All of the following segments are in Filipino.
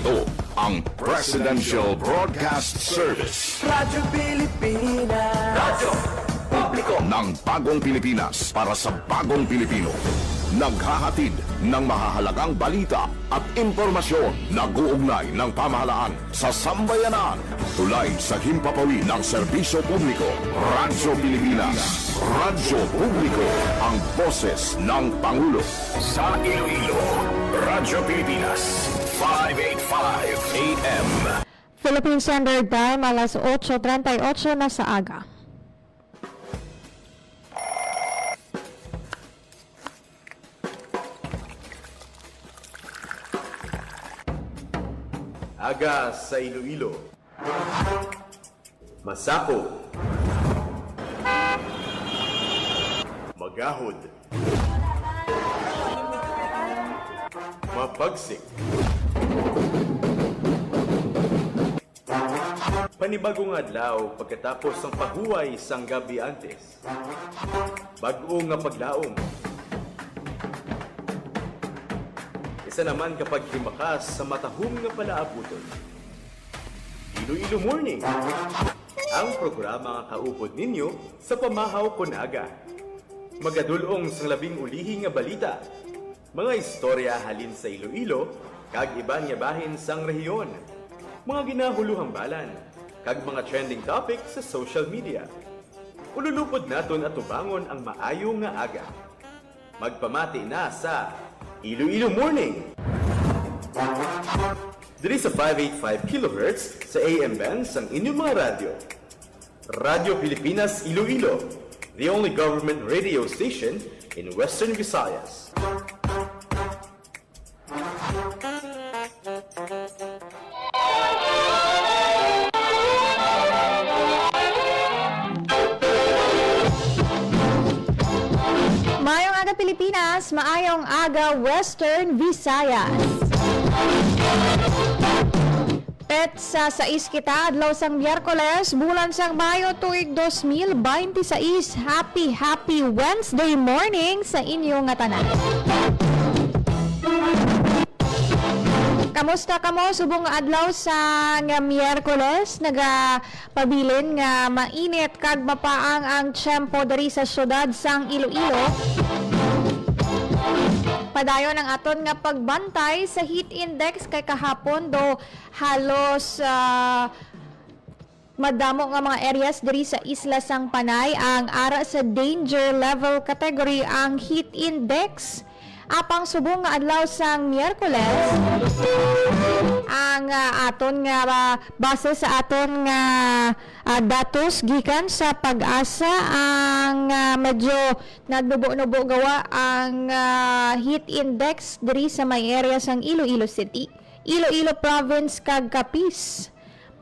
Ito ang Presidential Broadcast Service. Radyo Pilipinas. Radyo Publiko Ng bagong Pilipinas para sa bagong Pilipino. Naghahatid ng mahahalagang balita at impormasyon na guugnay ng pamahalaan sa sambayanan. Tulay sa himpapawid ng serbisyo publiko. Radyo Pilipinas. Radyo Publiko. Ang boses ng Pangulo. Sa Iloilo, Radyo Pilipinas. 585 AM. Philippine Standard Time, alas 8:38 na sa aga. Aga sa Iloilo. Masako. Magahod. Mapagsik. Panibagong adlaw pagkatapos ng paghuway sang gabi antes. Bag-o nga paglaom. Isa naman kapag himakas sa matahong nga palaabuton. Iloilo Morning, ang programa nga kaupod ninyo sa pamahaw kon aga. Magadulong sa labing ulihi nga balita, mga istorya halin sa Iloilo, kag iban nga bahin sang rehiyon, mga ginahuluhang balan, kag mga trending topic sa social media. Ululupod naton at tubangon ang maayo nga aga. Magpamati na sa Iloilo Morning! Diri sa 585 kHz sa AM bands ang inyong mga radyo. Radyo Pilipinas Iloilo, the only government radio station in Western Visayas. Maayong aga Pilipinas, maayong aga Western Visayas. Pet sa 6 kita, adlaw sang Miyerkules, bulan sang Mayo, tuig 2026. Happy Wednesday morning sa inyong nga tanan. Kamusta kamo subong adlaw sa nga Miyerkules? Nagapabilin nga mainit kag mapaang ang tiyempo diri sa syudad sang Iloilo. Padayon ang aton nga pagbantay sa heat index kay kahapon do halos madamo nga mga areas diri sa isla sang Panay ang ara sa danger level category ang heat index. Apang subong nga adlaw sang Miyerkules, ang aton nga base sa aton nga datos gikan sa Pag-asa, ang medyo nagnubo-nubo gawa ang heat index diri sa may area sang Iloilo City, Iloilo Province kag Capiz.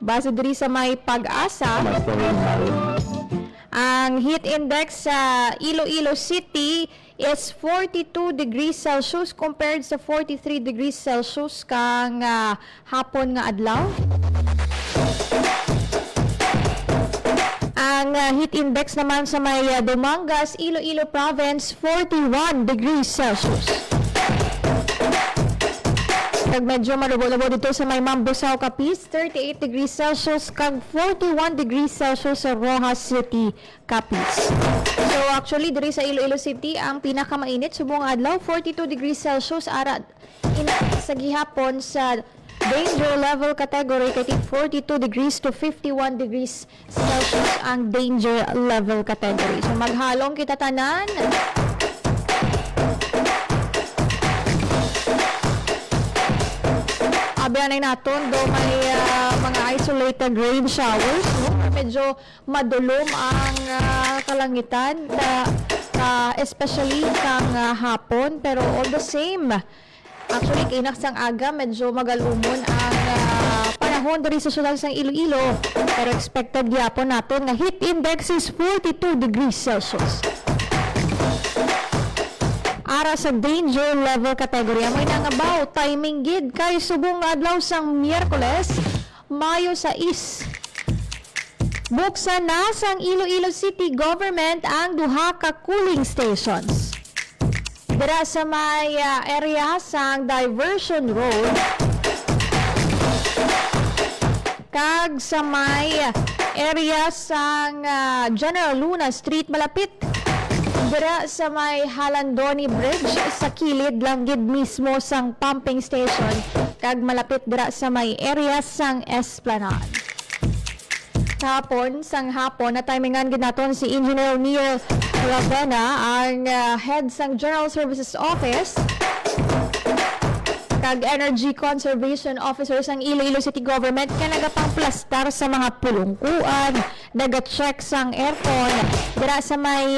Base diri sa may Pag-asa, ang heat index sa Iloilo City is 42 degrees Celsius compared sa 43 degrees Celsius kang hapon nga adlaw. Ang heat index naman sa may Dumangas, Iloilo Province, 41 degrees Celsius. Kag medyo malubo-lubo dito sa may Mambusaw, Capiz, 38 degrees Celsius kag 41 degrees Celsius sa Rojas City, Capiz. So actually diri sa Iloilo City ang pinakamainit subong adlaw 42 degrees Celsius ara sa gihapon sa danger level category kay 42 degrees to 51 degrees Celsius ang danger level category. So maghalong kita tanan. Abiyanay naton do may mga isolated rain showers, no? Medyo madulom ang kalangitan, especially kang hapon, pero all the same, actually kinaksang aga medyo magalumon ang panahon diri sa syudad sang Iloilo, pero expected gyapon naton nga heat index is 42 degrees Celsius. Ara sa danger level category, amoy nangabaw timing gid kay subong adlaw sang Miyerkules, Mayo 6. Buksan na sang Iloilo City Government ang duha ka cooling stations. Dira sa may area sang Diversion Road, kag sa may area sang General Luna Street malapit dira sa may Halandoni Bridge sa kilid lang gid mismo sang pumping station kag malapit dira sa may area sang Esplanade. Sang hapon na timingan gid naton si Engineer Neil Ravena ang head sang General Services Office kag Energy Conservation Officer sang Iloilo City Government kay nagapangplastar sa mga pulungkuan, naga-check sang aircon dira sa may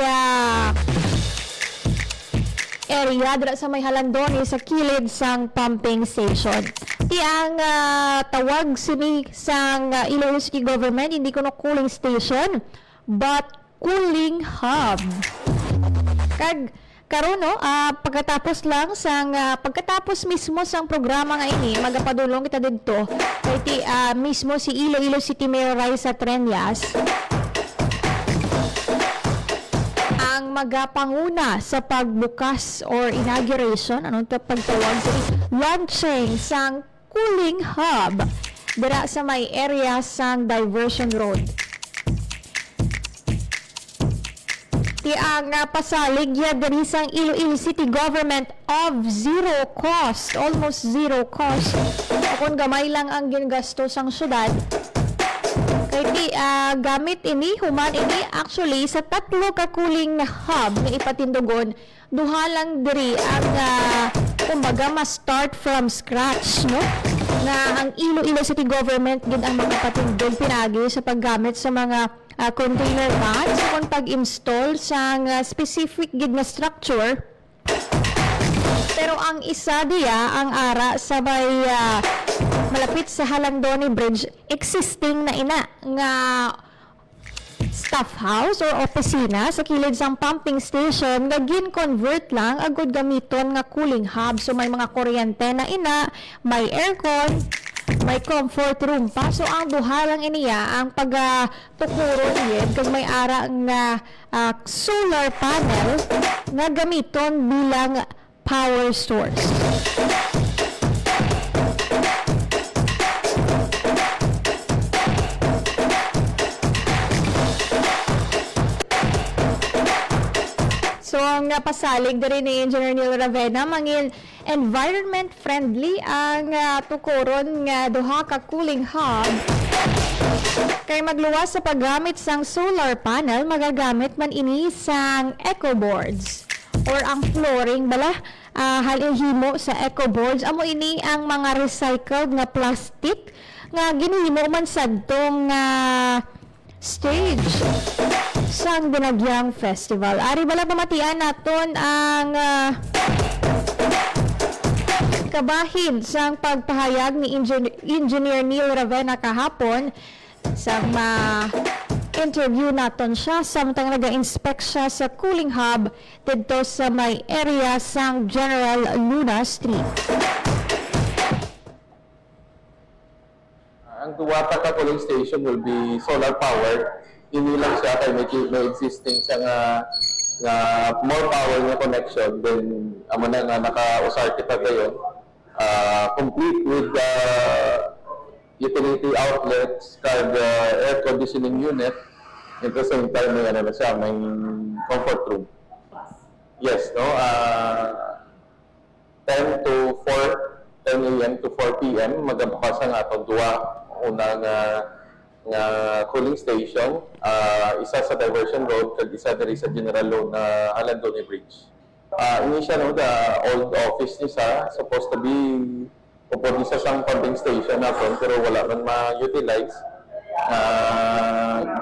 area dira sa may Halandoni sa kilid sang pumping station. Di ang tawag sini sang Iloilo City Government hindi kuno cooling station but cooling hub. Kag karon no pagkatapos lang sang pagkatapos mismo sang programa nga ini magapadulong kita didto kay ti mismo si Iloilo City Mayor Raisa Trenyas ang magapanguna sa pagbukas or inauguration anong pagtawag sa launching sang cooling hub dira sa may area sang Diversion Road. Ti ang pasalig ya diri sang Iloilo City Government of zero cost, almost zero cost. Kung gamay lang ang gingasto sang syudad. Kay ti gamit ini human ini actually sa tatlo ka cooling hub nga ipatindugon, duha lang diri ang kumbaga ma-start from scratch, no? Na ang Iloilo City Government gid ang makapatindog pinagi sa paggamit sa mga container vans kung pag-install sa specific gid na structure. Pero ang isa diya ang ara sa may malapit sa Halandoni Bridge existing na ina nga staff house or opisina sa kilid sang pumping station nga gin-convert lang agud gamiton nga cooling hub. So may mga kuryente na ina, may aircon, may comfort room pa. So ang duha lang iniya ang pagtukuron yun kag may ara nga solar panel nga gamiton bilang power source. So ang pasalig diri ni Engineer Neil Ravena mangin environment friendly ang tukuron nga duha ka cooling hub kay magluwas sa paggamit sang solar panel magagamit man ini sang eco boards or ang flooring bala halihimo sa eco boards amo ini ang mga recycled nga plastic nga ginihimo man sadtong stage sang Binagyang Festival. Ari bala pamatian naton ang kabahin sang pagpahayag ni Engineer Neil Ravena kahapon sa interview naton siya samtang naga-inspect siya sa cooling hub dito sa may area sang General Luna Street. Ang duwata ka cooling station will be solar powered. Hindi lang siya kay may existing siya nga more power nga connection then amo na nga naka-usar kita gayon. Complete with utility outlets kag air conditioning unit at the same time may ano na siya may comfort room. Yes, no? 10 a.m. to 4 p.m. magabukas ang atong duwa unang nga cooling station, isa sa Diversion Road kag isa diri sa General Luna Halandoni Bridge. Ini siya no, the old office ni sa supposed to be pupod isa sang pumping station naton pero wala man ma-utilize.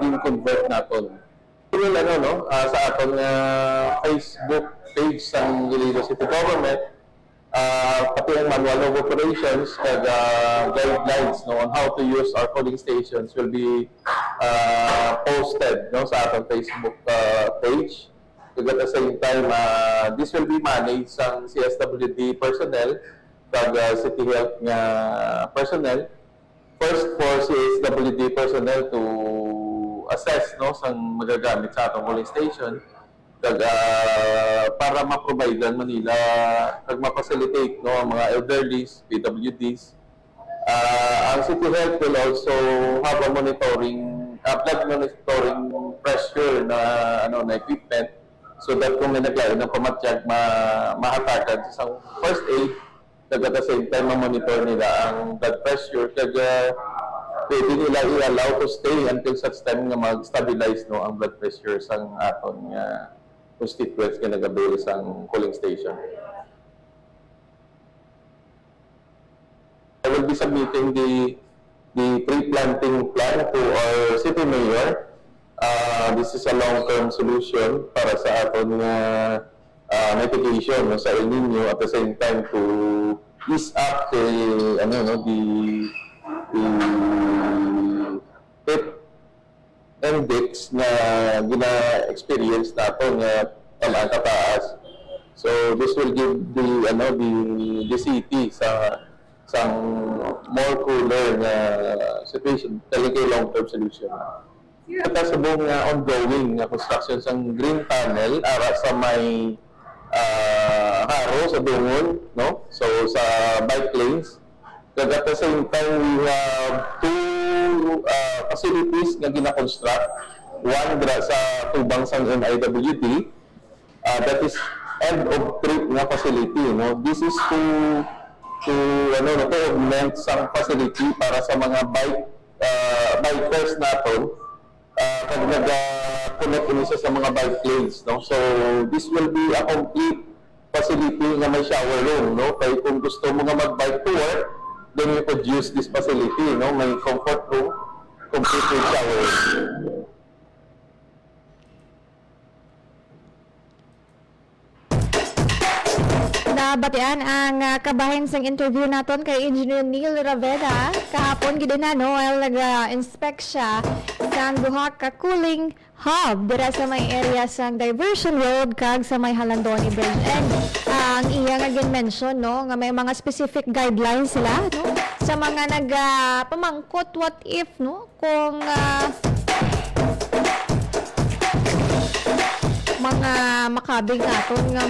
Din-convert naton. Pero ano no, sa aton Facebook page sang Iloilo City Government, pati ang manual of operations kag guidelines no on how to use our cooling stations will be posted no sa atong Facebook page. Kag at the same time this will be managed sang CSWD personnel kag City Health nga personnel. First for CSWD personnel to assess no sang magagamit sa atong cooling station kag para ma-providean Manila kag ma-facilitate no ang mga elderlies, PWDs Ang City Health will also have a blood monitoring pressure na equipment, so that kung may naglayo ng pamatsyag, mahatagan sa isang first aid, kag at the same time ma-monitor nila ang blood pressure, kag pwede nila i-allow to stay until such time nga mag-stabilize ang blood pressure sang aton nga constituents nga nagabuhi sang cooling station. I will be submitting the tree planting plan to our city mayor. This is a long-term solution para sa aton nga mitigation sa El Nino, at the same time to ease up the heat index na gina-experience nato nga tamaan kataas. So this will give the city sang more cooler na situation, talaga long-term solution. Ito sa buong ongoing na construction sang green tunnel ara sa may haro sa Dungon, no? So sa bike lanes. But at the same time, we have two facilities na gina-construct. One sa tubang sang NIWD, that is end of trip na facility, no? This is to augment some facility para sa mga bikers natin, pag nag-connect isa sa mga bike lanes, no? So this will be a complete facility na may shower room, no? Kaya kung gusto mo nga mag-bike to work, then you could use this facility, no? May comfort room, complete with shower room. Nabatian ang kabahin sang interview naton kay Engineer Neil Ravena kahapon gid na no, while nag-inspect siya sang duha ka cooling hub dira sa may area sang Diversion Road kag sa may Halandoni Bridge. And ang iya nga gin-mention no nga may mga specific guidelines sila no sa mga pamangkot what if no kung mga makabig naton nga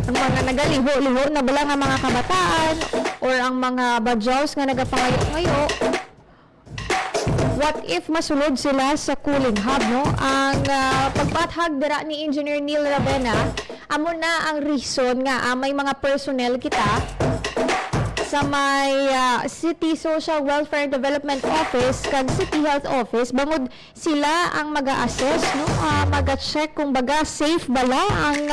ang mga nagaliho-liho na bala nga mga kabataan or ang mga badyaws nga nagapangayo-ngayo, what if masulod sila sa cooling hub, no? Ang pagpathag dira ni Engineer Neil Ravena, amo na ang reason nga may mga personnel kita sa may City Social Welfare and Development Office kag City Health Office, bangod sila ang mag-a-assess, no? Mag-check kung baga safe bala ang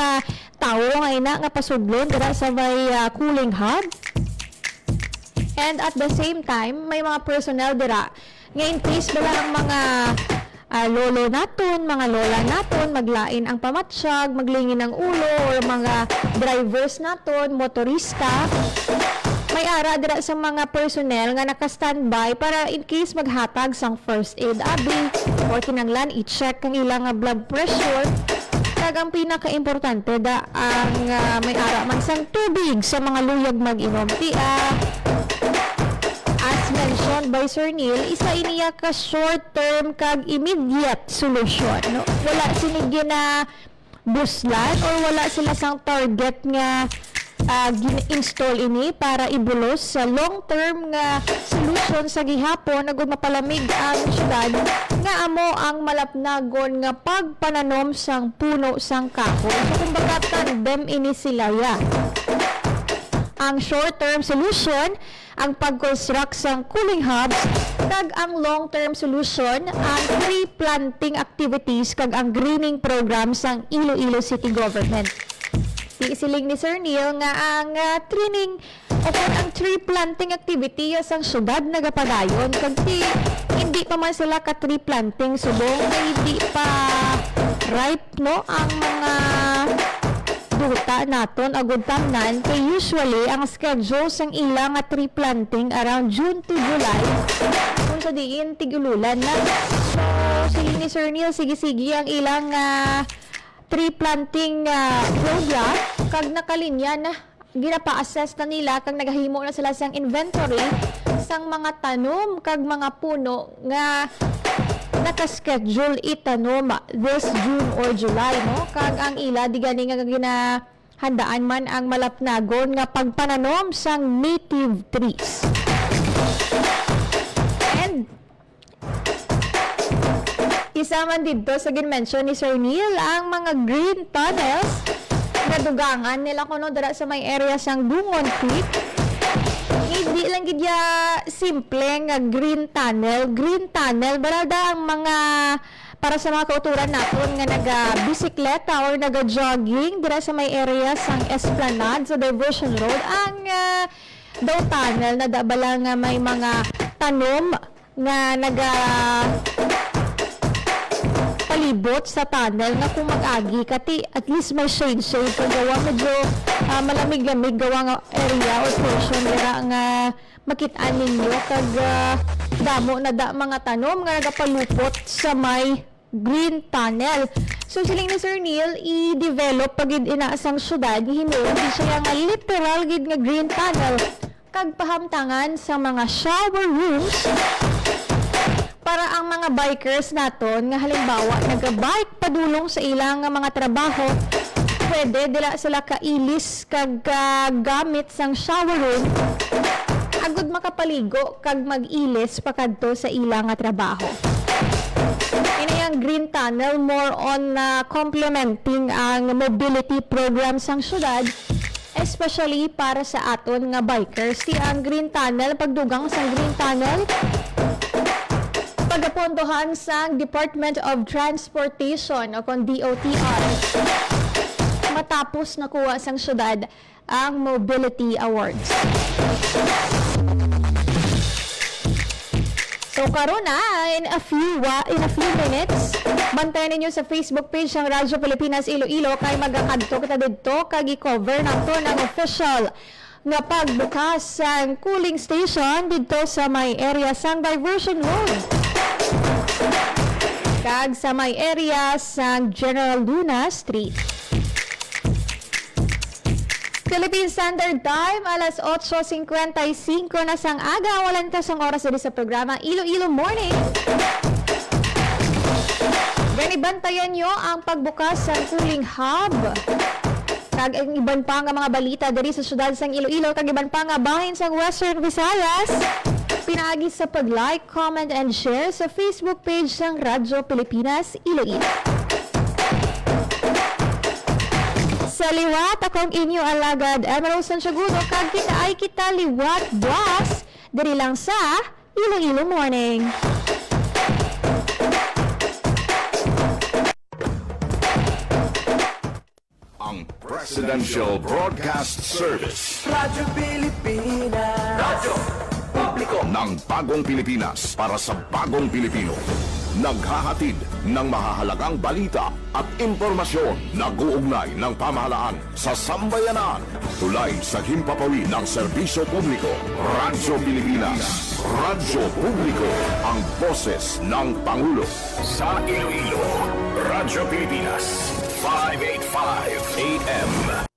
tao nga pasudlon dira sa may cooling hub. And at the same time, may mga personnel dira nga in case bala ang mga lolo naton, mga lola naton, maglain ang pamatsyag, maglingin ang ulo, or mga drivers naton, motorista, may ara dira sa mga personnel nga naka-standby para in case maghatag sang first aid abi or kinanglan i-check ang ilang blood pressure. Kag ang pinaka-importante ang may ara man sang tubig sa mga luyag mag-inom. As mentioned by Sir Neil, isa iniya ka short-term kag immediate solution. No? Wala sinigyan na buslan or wala sila sang target nga gin-install ini para ibulos sa long-term nga solution sa gihapon na mapalamig ang syudad nga amo ang malapnagon nga pagpananom sang puno sang kahoy. So kumbaga tandem ini sila ya. Ang short-term solution ang pag-construct sang cooling hubs kag ang long-term solution ang tree planting activities kag ang greening program sang Iloilo City Government. Isiling ni Sir Neil nga ang training o ang tree planting activity sang syudad nagapadayon kag hindi pa man sila ka tree planting subong hindi pa ripe no ang mga duta naton agud tamnan kay usually ang schedule sang ilang nga tree planting around June to July kung sa diin tigululan na. So siling ni Sir Neil sige ang ilang tree planting program kag nakalinya na ginapa-assess na nila kag nagahimo na sila sang inventory sang mga tanom kag mga puno nga naka-schedule itanom this June or July no kag ang ila di gani nga handaan man ang malapnagon nga pagpananom sang native trees. And isa man dito sa ginmention ni Sir Neil ang mga green tunnels na dugangan nila kuno dara sa may area sang Dungon Creek. Hindi lang gid ya simple nga green tunnel barada ang mga para sa mga kauturan naton nga naga-bisikleta or naga-jogging dira sa may area sang Esplanade sa Diversion Road ang daw tunnel na dabala nga may mga tanom nga palibot sa tunnel nga kung mag-agi kati at least may shade kung gawa medyo malamig-lamig gawa nga area or portion dira nga makitaan ninyo kag damo na mga tanom nga nagapalupot sa may green tunnel. So siling ni Sir Neil i-develop pagid inaasang syudad hinuon di siya nga literal gid nga green tunnel kag pahamtangan sa mga shower rooms para ang mga bikers naton nga halimbawa naga-bike padulong sa ilang nga mga trabaho pwede dila sila kailis kag gamit sang shower room agud makapaligo kag mag-ilis pakadto sa ilang nga trabaho. Inayang green tunnel more on complementing ang mobility program sang syudad especially para sa aton nga bikers. Di ang green tunnel pagdugang sang green tunnel pagapondohan sang Department of Transportation o kung DOTR matapos nakuha sang syudad ang Mobility Awards. So karon na in a few minutes bantayan ninyo sa Facebook page ng Radyo Pilipinas Iloilo kay magakadto kita didto kag i-cover nato ang official nga pagbukas sang cooling station didto sa may area sang Diversion Road kag sa may area sang General Luna Street. Philippine Standard Time, alas 8:55 na sang aga. Walang tasang oras din sa programa Iloilo Morning. Ganibantayan nyo ang pagbukas sa cooling hub. Kag ang iban pa nga mga balita diri sa syudad sang Iloilo, kag iban pa nga bahin sang Western Visayas. Pinaagi sa pag-like, comment, and share sa Facebook page ng Radyo Pilipinas Iloilo. Sa liwat, akong inyo alagad Emerald Santiagudo, kag kita ay kita liwat boss diri lang sa Iloilo Morning. Ang Presidential Broadcast Service Radyo Pilipinas. Radyo Publiko. ng Bagong Pilipinas para sa Bagong Pilipino. Naghahatid ng mahahalagang balita at impormasyon na guugnay ng pamahalaan sa sambayanan. Tulay sa himpapawid ng serbisyo publiko. Radyo Pilipinas. Radyo Publiko. Ang boses ng Pangulo. Sa Iloilo, Radyo Pilipinas. 585 AM.